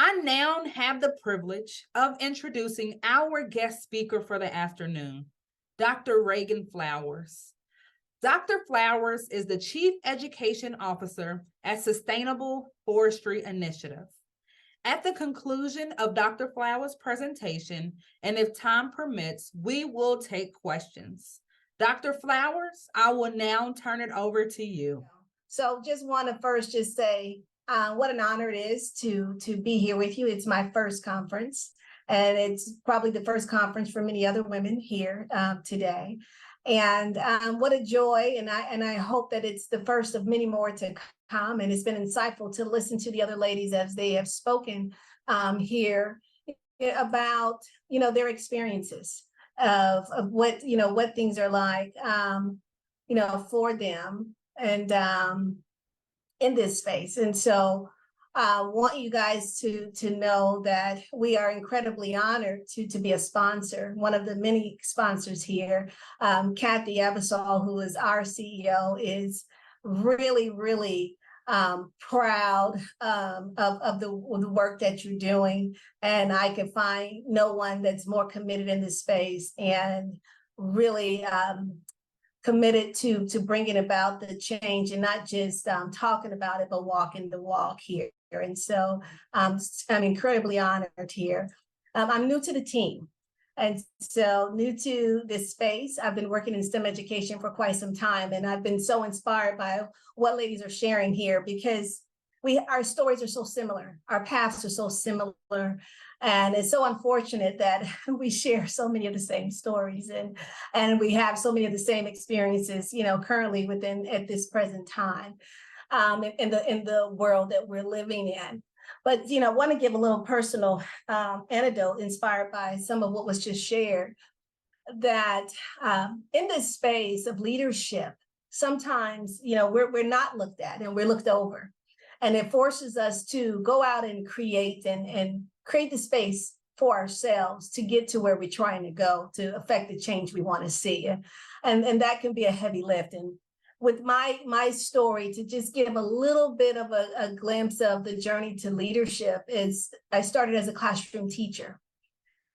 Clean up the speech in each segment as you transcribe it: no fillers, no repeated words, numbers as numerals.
I now have the privilege of introducing our guest speaker for the afternoon, Dr. Reagan Flowers. Dr. Flowers is the Chief Education Officer at Sustainable Forestry Initiative. At the conclusion of Dr. Flowers' presentation, and if time permits, we will take questions. Dr. Flowers, I will now turn it over to you. So just want to first just say what an honor it is to be here with you. It's my first conference, and it's probably the first conference for many other women here today. And what a joy, and I hope that it's the first of many more to come. And it's been insightful to listen to the other ladies as they have spoken here about their experiences of what what things are like for them and in this space. And so I want you guys to know that we are incredibly honored to be a sponsor, one of the many sponsors here. Kathy Abasol, who is our CEO, is really proud of the work that you're doing. And I can find no one that's more committed in this space and really committed to bringing about the change and not just talking about it, but walking the walk here. And so I'm incredibly honored here. I'm new to the team. And so new to this space. I've been working in STEM education for quite some time, and I've been so inspired by what ladies are sharing here because our stories are so similar. Our paths are so similar. And it's so unfortunate that we share so many of the same stories and we have so many of the same experiences, currently at this present time in the world that we're living in. But, I want to give a little personal anecdote inspired by some of what was just shared, that in this space of leadership, sometimes, we're not looked at and we're looked over. And it forces us to go out and create and create the space for ourselves to get to where we're trying to go to affect the change we want to see. And that can be a heavy lift. And with my story, to just give a little bit of a glimpse of the journey to leadership, is I started as a classroom teacher.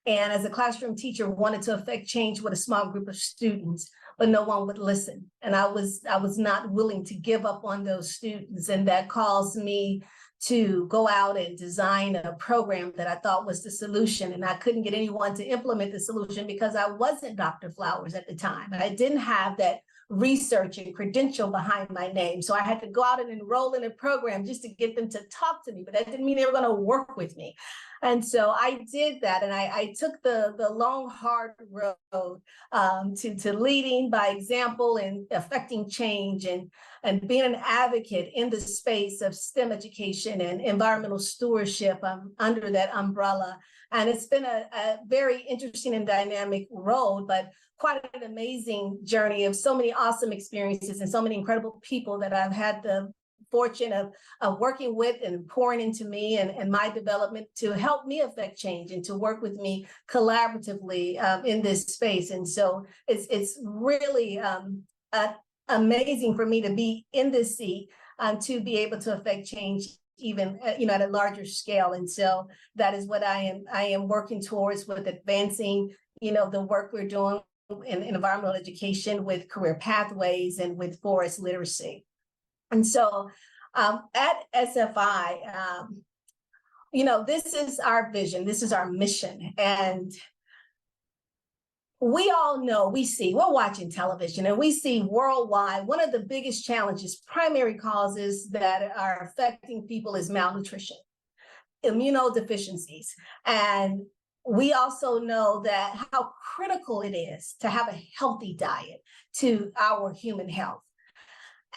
And as a classroom teacher, wanted to affect change with a small group of students, but no one would listen. And I was not willing to give up on those students. And that caused me to go out and design a program that I thought was the solution. And I couldn't get anyone to implement the solution because I wasn't Dr. Flowers at the time. And I didn't have that research and credential behind my name. So I had to go out and enroll in a program just to get them to talk to me, but that didn't mean they were going to work with me. And so I did that. And I took the long, hard road to leading by example and affecting change and being an advocate in the space of STEM education and environmental stewardship under that umbrella. And it's been a very interesting and dynamic road, but quite an amazing journey of so many awesome experiences and so many incredible people that I've had the fortune of working with and pouring into me and my development to help me affect change and to work with me collaboratively in this space. And so it's really amazing for me to be in this seat to be able to affect change even at a larger scale. And so that is what I am working towards with advancing the work we're doing in environmental education with career pathways and with forest literacy. And so at SFI, this is our vision, this is our mission. And we all know, we're watching television and we see worldwide, one of the biggest challenges, primary causes that are affecting people is malnutrition, immunodeficiencies. And we also know that how critical it is to have a healthy diet to our human health.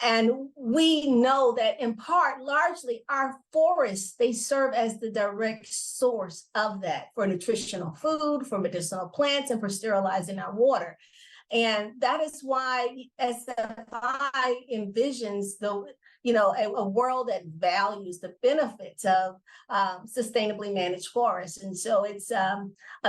And we know that in part, largely, our forests, they serve as the direct source of that for nutritional food, for medicinal plants, and for sterilizing our water. And that is why SFI envisions a world that values the benefits of sustainably managed forests. And so it's a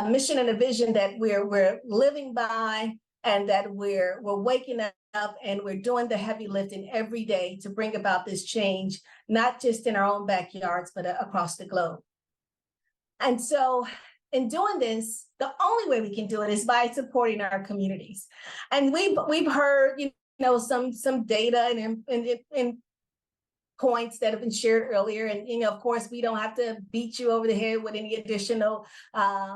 mission and a vision that we're living by, and that we're waking up and we're doing the heavy lifting every day to bring about this change, not just in our own backyards, but across the globe. And so in doing this, the only way we can do it is by supporting our communities. And we've heard, some data and points that have been shared earlier. And, of course, we don't have to beat you over the head with any additional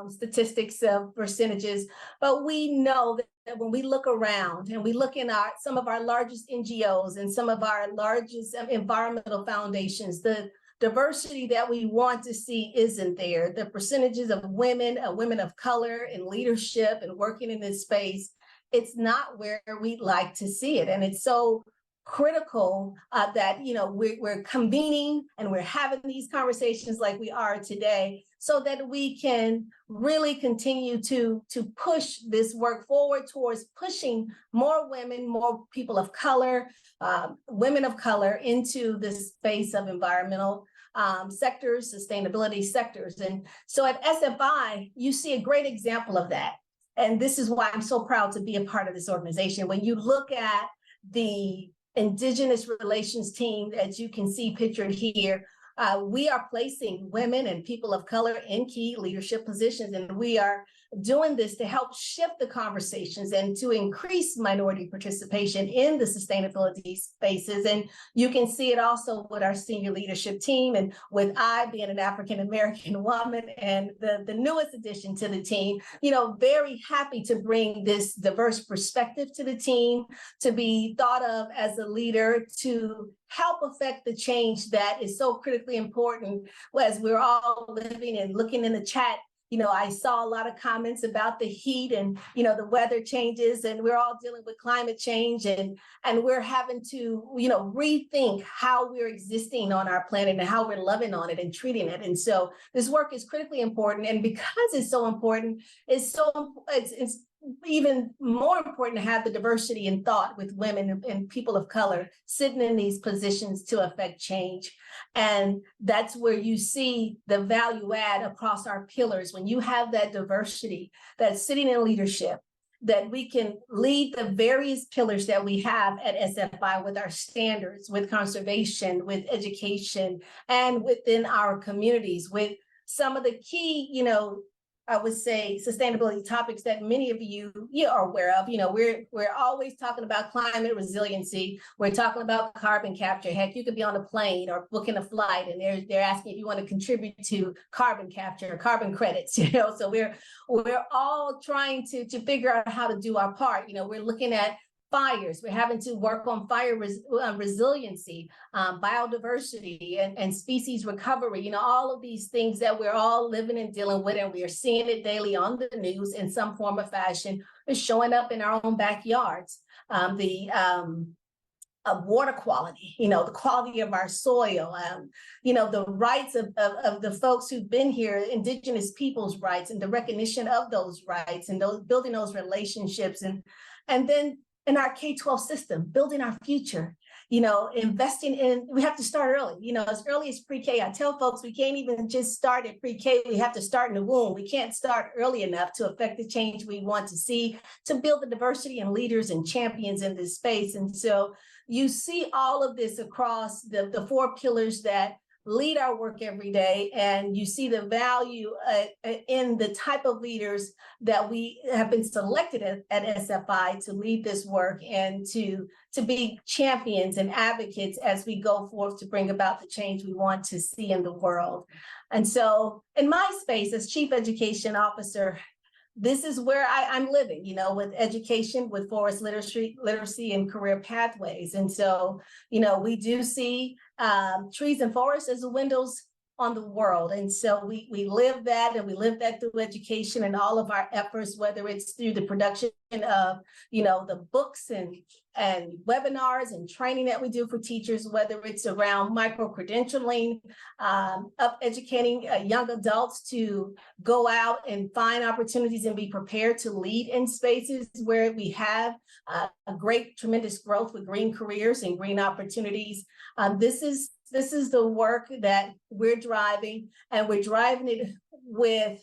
statistics of percentages, but we know that when we look around and we look in some of our largest NGOs and some of our largest environmental foundations, the diversity that we want to see isn't there. The percentages of women of color in leadership and working in this space, it's not where we'd like to see it. And it's so critical that we're convening and we're having these conversations like we are today, so that we can really continue to push this work forward towards pushing more women, more people of color, women of color into this space of environmental sectors, sustainability sectors. And so at SFI, you see a great example of that. And this is why I'm so proud to be a part of this organization. When you look at the Indigenous relations team, as you can see pictured here, we are placing women and people of color in key leadership positions, and we are doing this to help shift the conversations and to increase minority participation in the sustainability spaces. And you can see it also with our senior leadership team, and with I being an African-American woman and the newest addition to the team, very happy to bring this diverse perspective to the team, to be thought of as a leader, to help affect the change that is so critically important as we're all living and looking in the chat. I saw a lot of comments about the heat and, the weather changes, and we're all dealing with climate change, and we're having to, rethink how we're existing on our planet and how we're loving on it and treating it. And so this work is critically important. And because it's so important, it's even more important to have the diversity in thought with women and people of color sitting in these positions to affect change. And that's where you see the value add across our pillars. When you have that diversity that's sitting in leadership, that we can lead the various pillars that we have at SFI with our standards, with conservation, with education, and within our communities, with some of the key, I would say, sustainability topics that many of you are aware of. We're always talking about climate resiliency. We're talking about carbon capture. Heck, you could be on a plane or booking a flight, and they're asking if you want to contribute to carbon capture, carbon credits. So we're all trying to figure out how to do our part. We're looking at fires. We're having to work on fire resiliency, biodiversity, and species recovery. All of these things that we're all living and dealing with, and we are seeing it daily on the news in some form or fashion, is showing up in our own backyards. Of water quality, the quality of our soil, the rights of the folks who've been here, Indigenous peoples' rights, and the recognition of those rights, and building those relationships, and then in our K-12 system, building our future, investing in, we have to start early, as early as pre-K. I tell folks we can't even just start at pre-K, we have to start in the womb. We can't start early enough to affect the change we want to see, to build the diversity and leaders and champions in this space. And so you see all of this across the four pillars that lead our work every day, and you see the value in the type of leaders that we have been selected at SFI to lead this work and to be champions and advocates as we go forth to bring about the change we want to see in the world. And so in my space as Chief Education Officer, this is where I'm living, with education, with forest literacy and career pathways. And so, we do see trees and forests as the windows on the world. And so we live that, and we live that through education and all of our efforts, whether it's through the production of, the books and webinars and training that we do for teachers, whether it's around micro-credentialing, of educating young adults to go out and find opportunities and be prepared to lead in spaces where we have a great, tremendous growth with green careers and green opportunities. This is the work that we're driving, and we're driving it with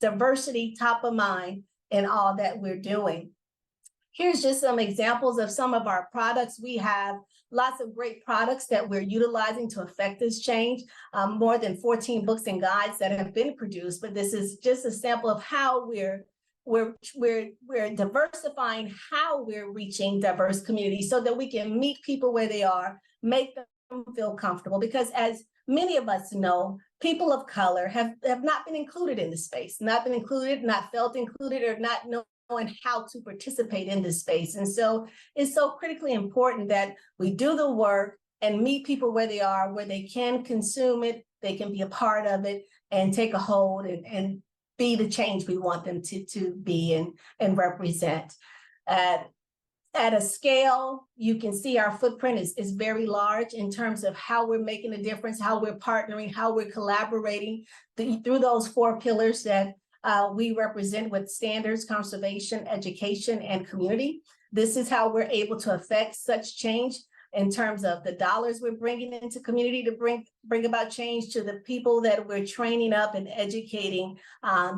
diversity top of mind in all that we're doing. Here's just some examples of some of our products. We have lots of great products that we're utilizing to affect this change. More than 14 books and guides that have been produced, but this is just a sample of how we're diversifying how we're reaching diverse communities so that we can meet people where they are, make them feel comfortable. Because as many of us know, people of color have not been included in the space, not been included, not felt included, or not knowing how to participate in this space. And so it's so critically important that we do the work and meet people where they are, where they can consume it, they can be a part of it and take a hold and be the change we want them to be and represent. At a scale, you can see our footprint is very large in terms of how we're making a difference, how we're partnering, how we're collaborating through those 4 pillars that we represent with standards, conservation, education, and community. This is how we're able to affect such change in terms of the dollars we're bringing into community to bring about change, to the people that we're training up and educating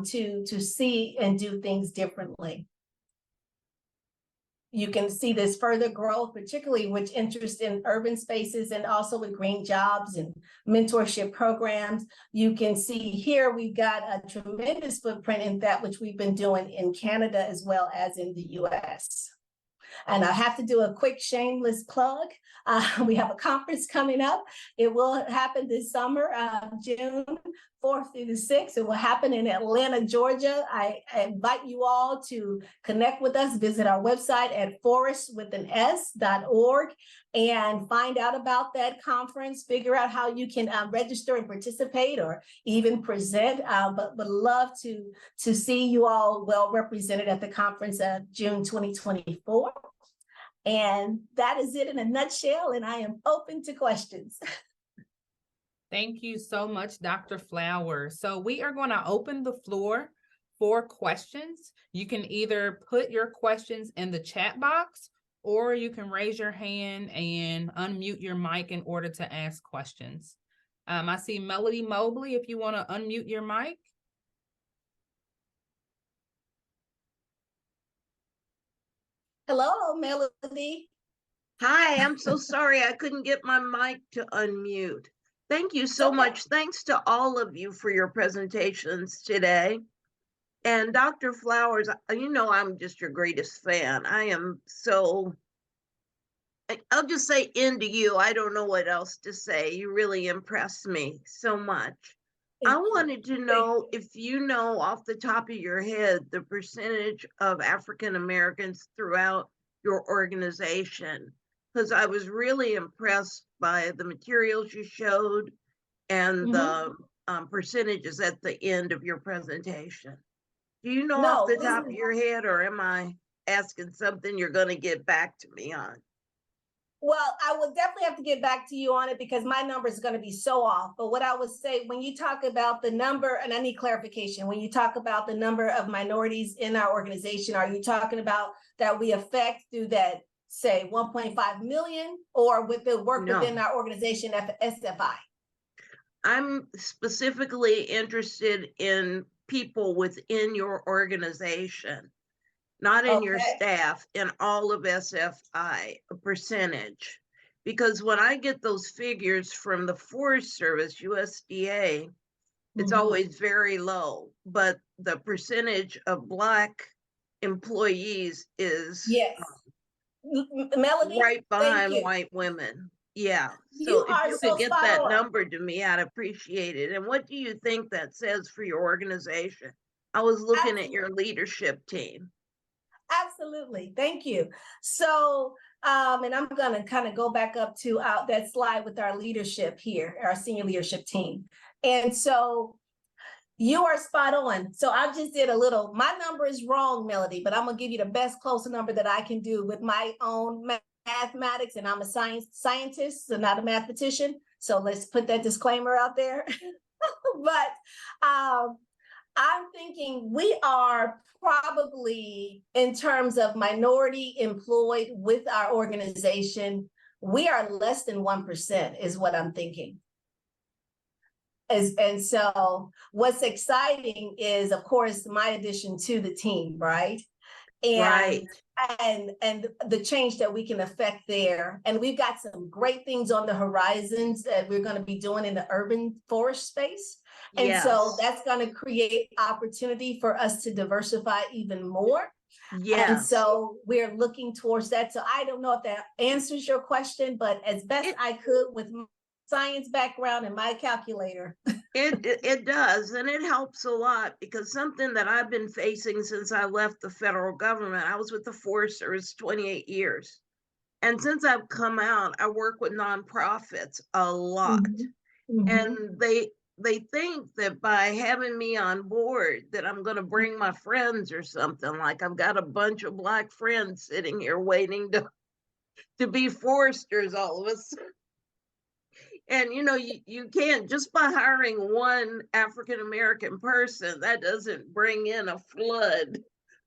to see and do things differently. You can see this further growth, particularly with interest in urban spaces and also with green jobs and mentorship programs. You can see here we've got a tremendous footprint in that which we've been doing in Canada as well as in the US. And I have to do a quick shameless plug. We have a conference coming up. It will happen this summer, June 4th through the 6th. It will happen in Atlanta, Georgia. I invite you all to connect with us, visit our website at forest.org and find out about that conference, figure out how you can register and participate or even present, but would love to see you all well represented at the conference of June 2024. And that is it in a nutshell, and I am open to questions. Thank you so much, Dr. Flowers. So we are going to open the floor for questions. You can either put your questions in the chat box, or you can raise your hand and unmute your mic in order to ask questions. I see Melody Mobley, if you want to unmute your mic. Hello, Melody. Hi, I'm so sorry I couldn't get my mic to unmute. Thank you so much. Thanks to all of you for your presentations today. And Dr. Flowers, you know I'm just your greatest fan. I am so, I'll just say into you. I don't know what else to say. You really impressed me so much. I wanted to know if you know off the top of your head the percentage of African Americans throughout your organization, because I was really impressed by the materials you showed and the percentages at the end of your presentation. Do you know off the top of your head, or am I asking something you're going to get back to me on? Well, I will definitely have to get back to you on it because my number is going to be so off. But what I would say, when you talk about the number, and I need clarification, when you talk about the number of minorities in our organization, are you talking about that we affect through that, say, 1.5 million, or with the work within our organization at SFI? I'm specifically interested in people within your organization, not in your staff, in all of SFI, a percentage. Because when I get those figures from the Forest Service, USDA, it's always very low, but the percentage of Black employees is Melody, right behind white women. Yeah, so if you could get that number to me, I'd appreciate it. And what do you think that says for your organization? I was looking at your leadership team. Absolutely. Thank you. So, and I'm going to kind of go back up to that slide with our leadership here, our senior leadership team. And so you are spot on. So I just did a little, my number is wrong, Melody, but I'm going to give you the best close number that I can do with my own mathematics. And I'm a scientist, so not a mathematician. So let's put that disclaimer out there. But I'm thinking we are probably, in terms of minority employed with our organization, we are less than 1% is what I'm thinking. And so what's exciting is, of course, my addition to the team, right? and Right. and the change that we can affect there. And we've got some great things on the horizons that we're going to be doing in the urban forest space. And so Yes. that's going to create opportunity for us to diversify even more. And Yes. so we're looking towards that. So I don't know if that answers your question, but as best I could with my science background and my calculator. It does, and it helps a lot, because something that I've been facing since I left the federal government, I was with the Forest Service 28 years. And since I've come out, I work with nonprofits a lot. And they think that by having me on board that I'm going to bring my friends or something. Like, I've got a bunch of Black friends sitting here waiting to be foresters all of a sudden. And you can't, just by hiring one African American person, that doesn't bring in a flood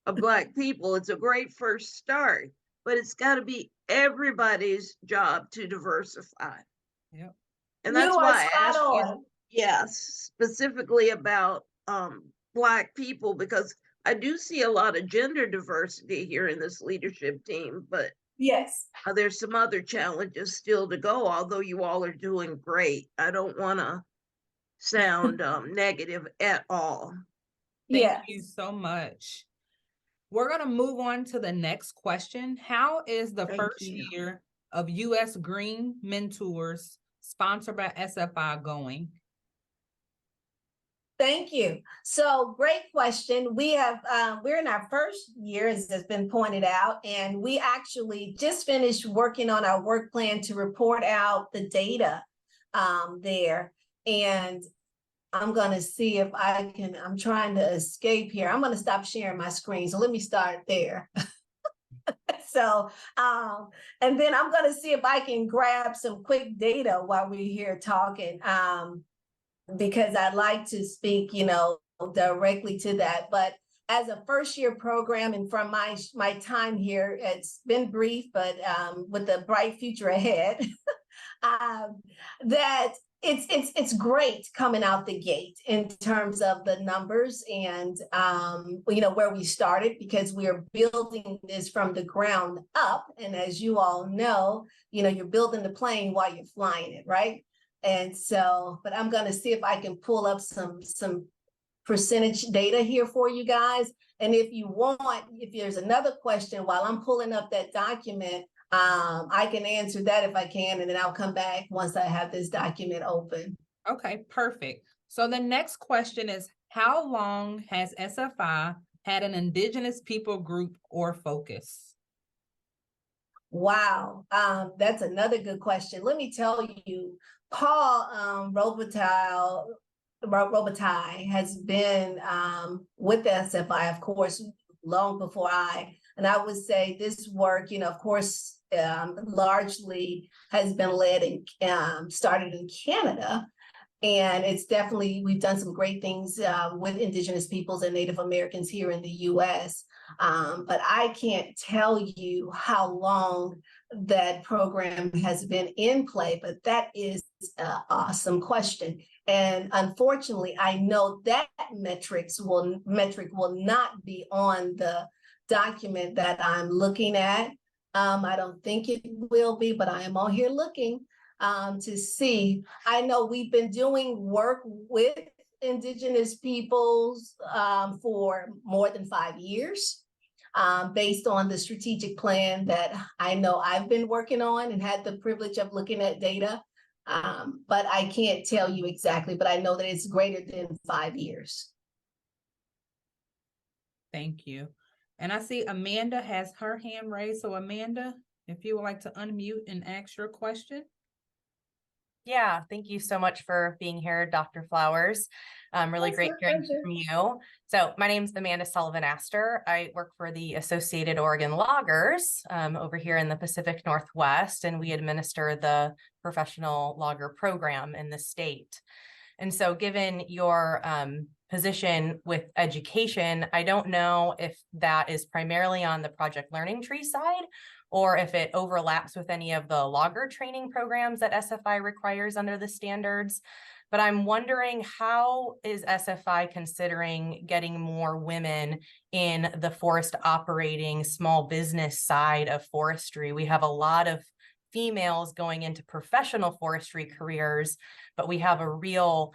of Black people. It's a great first start, but it's got to be everybody's job to diversify. Yep. And You that's are why I spot asked you, on. yes, specifically about Black people, because I do see a lot of gender diversity here in this leadership team, but Yes. there's some other challenges still to go, although you all are doing great. I don't want to sound negative at all. Thank Yes. you so much. We're going to move on to the next question. How is the Thank first you. year of U.S. Green Mentors sponsored by SFI going? Thank you. So great question. We're in our first year, as has been pointed out, and we actually just finished working on our work plan to report out the data there. And I'm going to see if I'm trying to escape here. I'm going to stop sharing my screen. So let me start there. So, and then I'm going to see if I can grab some quick data while we're here talking. Because I'd like to speak, directly to that. But as a first year program, and from my time here, it's been brief, but with a bright future ahead, that it's great coming out the gate in terms of the numbers and where we started, because we are building this from the ground up. And as you all know, you're building the plane while you're flying it, right? And so, but I'm going to see if I can pull up some percentage data here for you guys. And if there's another question while I'm pulling up that document, I can answer that if I can, and then I'll come back once I have this document open. Okay, perfect. So the next question is, how long has SFI had an Indigenous people group or focus? Wow, that's another good question. Let me tell you, Paul Robitaille has been with the SFI, of course, long before and I would say this work, of course, largely has been led and started in Canada. And it's definitely, we've done some great things with Indigenous peoples and Native Americans here in the US. But I can't tell you how long that program has been in play, but that is an awesome question. And unfortunately, I know that metric will not be on the document that I'm looking at. I don't think it will be, but I am on here looking to see. I know we've been doing work with Indigenous peoples for more than 5 years, based on the strategic plan that I know I've been working on and had the privilege of looking at data. But I can't tell you exactly, but I know that it's greater than 5 years. Thank you. And I see Amanda has her hand raised. So Amanda, if you would like to unmute and ask your question. Yeah, thank you so much for being here, Dr. Flowers. Really great hearing from you. So my name is Amanda Sullivan-Astor. I work for the Associated Oregon Loggers over here in the Pacific Northwest, and we administer the professional logger program in the state. And so given your position with education, I don't know if that is primarily on the project learning tree side, or if it overlaps with any of the logger training programs that SFI requires under the standards. but I'm wondering, how is SFI considering getting more women in the forest operating small business side of forestry? We have a lot of females going into professional forestry careers, but we have a real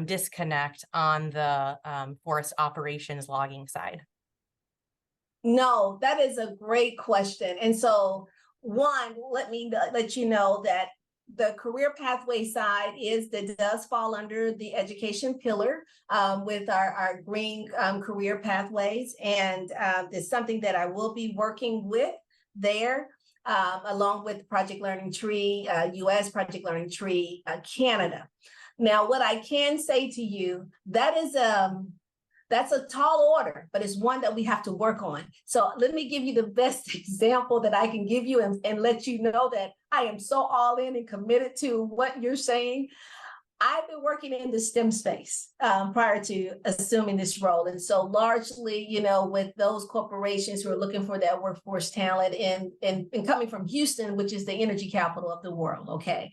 disconnect on the forest operations logging side. No, that is a great question. And so, one, let me let you know that the career pathway side does fall under the education pillar with our green career pathways. And it's something that I will be working with there, along with Project Learning Tree, US Project Learning Tree, Canada. Now, what I can say to you, that's a tall order, but it's one that we have to work on. So let me give you the best example that I can give you and let you know that I am so all in and committed to what you're saying. I've been working in the STEM space prior to assuming this role. And so largely, with those corporations who are looking for that workforce talent and coming from Houston, which is the energy capital of the world, okay?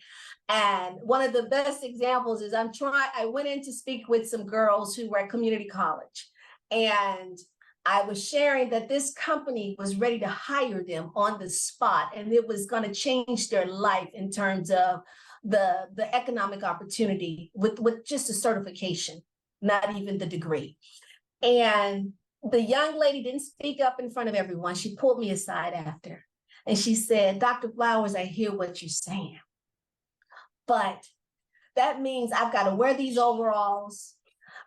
And one of the best examples is I went in to speak with some girls who were at community college. And I was sharing that this company was ready to hire them on the spot, and it was going to change their life in terms of the economic opportunity with just a certification, not even the degree. And the young lady didn't speak up in front of everyone. She pulled me aside after, and she said, "Dr. Flowers, I hear what you're saying, but that means I've got to wear these overalls.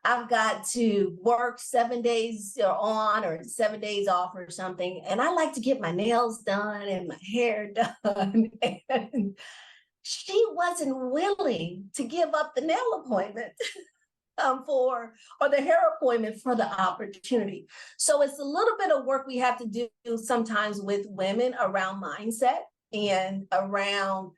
I've got to work 7 days on or 7 days off or something. And I like to get my nails done and my hair done." And she wasn't willing to give up the nail appointment or the hair appointment for the opportunity. So it's a little bit of work we have to do sometimes with women around mindset and around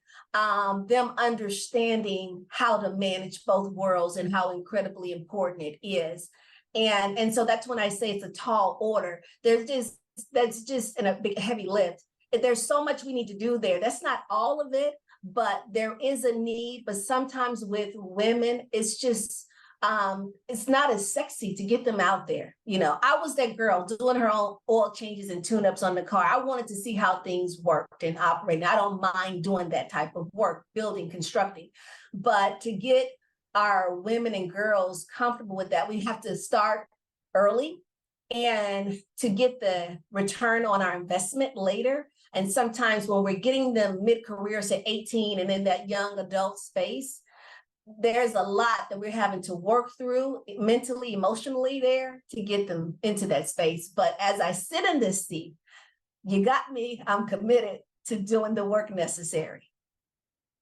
them understanding how to manage both worlds and how incredibly important it is. And so that's when I say it's a tall order. That's just a big heavy lift. There's so much we need to do there. That's not all of it, but there is a need. But sometimes with women, it's just it's not as sexy to get them out there. I was that girl doing her own oil changes and tune-ups on the car. I wanted to see how things worked and operated. I don't mind doing that type of work, building, constructing. But to get our women and girls comfortable with that, we have to start early, and to get the return on our investment later. And sometimes when we're getting them mid-career, say 18, and in that young adult space, there's a lot that we're having to work through mentally, emotionally there to get them into that space. But as I sit in this seat, you got me, I'm committed to doing the work necessary.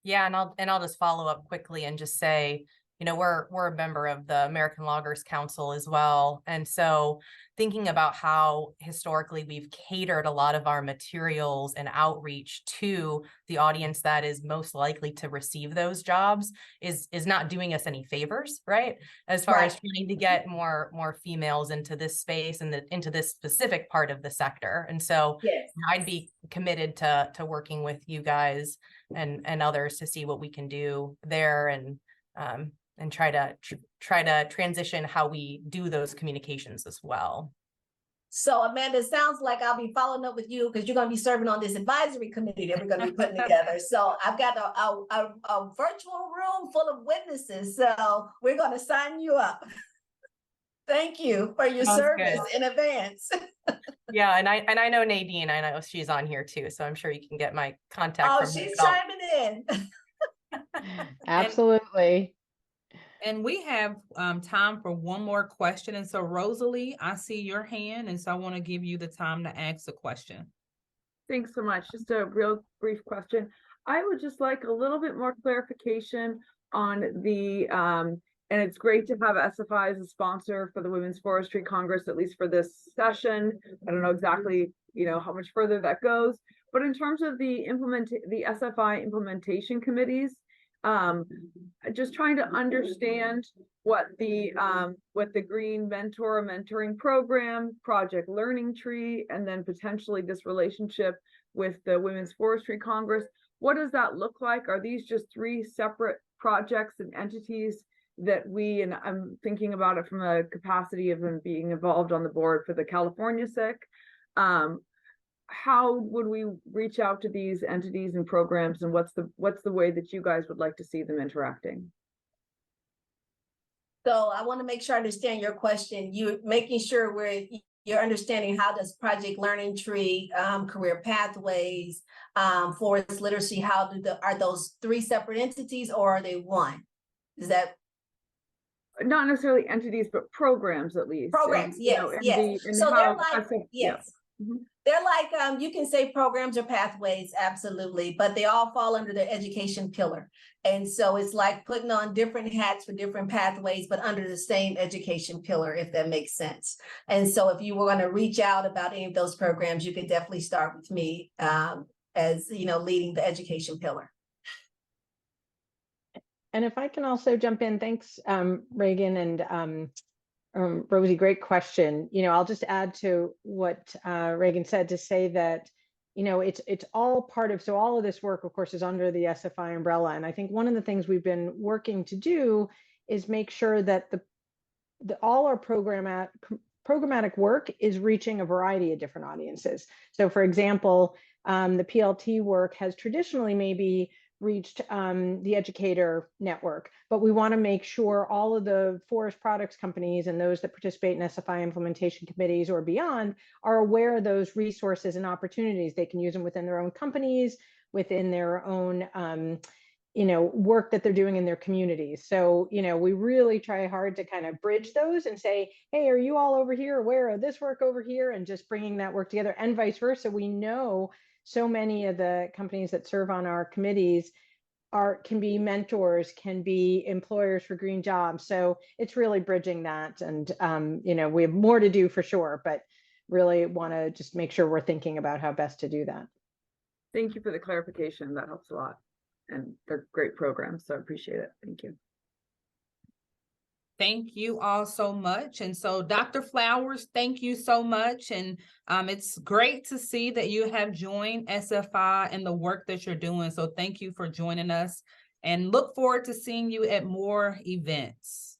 Yeah, and I'll just follow up quickly and just say, we're a member of the American Loggers Council as well. And so thinking about how historically we've catered a lot of our materials and outreach to the audience that is most likely to receive those jobs is not doing us any favors, right? As far as trying to get more females into this space and into this specific part of the sector. And so yes, I'd be committed to working with you guys and others to see what we can do there and try to transition how we do those communications as well. So Amanda, it sounds like I'll be following up with you because you're going to be serving on this advisory committee that we're going to be putting together. So I've got a virtual room full of witnesses. So we're going to sign you up. Thank you for your service in advance. Yeah, and I know Nadine. I know she's on here too, so I'm sure you can get my contact. Oh, she's chiming in. Absolutely. And we have time for one more question. And so Rosalie, I see your hand. And so I want to give you the time to ask the question. Thanks so much. Just a real brief question. I would just like a little bit more clarification on the, and it's great to have SFI as a sponsor for the Women's Forestry Congress, at least for this session. I don't know exactly, how much further that goes, but in terms of the SFI implementation committees, just trying to understand what the Green Mentoring Program, Project Learning Tree, and then potentially this relationship with the Women's Forestry Congress. What does that look like? Are these just 3 separate projects and entities that we, and I'm thinking about it from a capacity of them being involved on the board for the California SIC. How would we reach out to these entities and programs, and what's the way that you guys would like to see them interacting? So I want to make sure I understand your question. You're making sure you're understanding how does Project Learning Tree, career pathways, forest literacy, are those three separate entities or are they one? Is that Not necessarily entities, but programs at least. programs? And, Yes, yes. So they're like, yes. Mhm. They're like, you can say programs or pathways, absolutely, but they all fall under the education pillar. And so it's like putting on different hats for different pathways, but under the same education pillar, if that makes sense. And so if you were going to reach out about any of those programs, you could definitely start with me, as, leading the education pillar. And if I can also jump in, thanks, Reagan and Rosie, great question. I'll just add to what Reagan said to say that, it's all part of, so all of this work, of course, is under the SFI umbrella. And I think one of the things we've been working to do is make sure that all our programmatic work is reaching a variety of different audiences. So for example, the PLT work has traditionally maybe reached the educator network, but we want to make sure all of the forest products companies and those that participate in SFI implementation committees or beyond are aware of those resources and opportunities. They can use them within their own companies, within their own work that they're doing in their communities. So, we really try hard to kind of bridge those and say, hey, are you all over here aware of this work over here? And just bringing that work together, and vice versa. We know so many of the companies that serve on our committees can be mentors, can be employers for green jobs. So it's really bridging that. And, we have more to do for sure, but really want to just make sure we're thinking about how best to do that. Thank you for the clarification. That helps a lot. And they're great programs, so I appreciate it. Thank you. Thank you all so much. And so Dr. Flowers, thank you so much. And it's great to see that you have joined SFI and the work that you're doing. So thank you for joining us and look forward to seeing you at more events.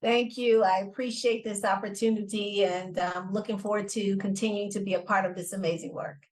Thank you. I appreciate this opportunity and I'm looking forward to continuing to be a part of this amazing work.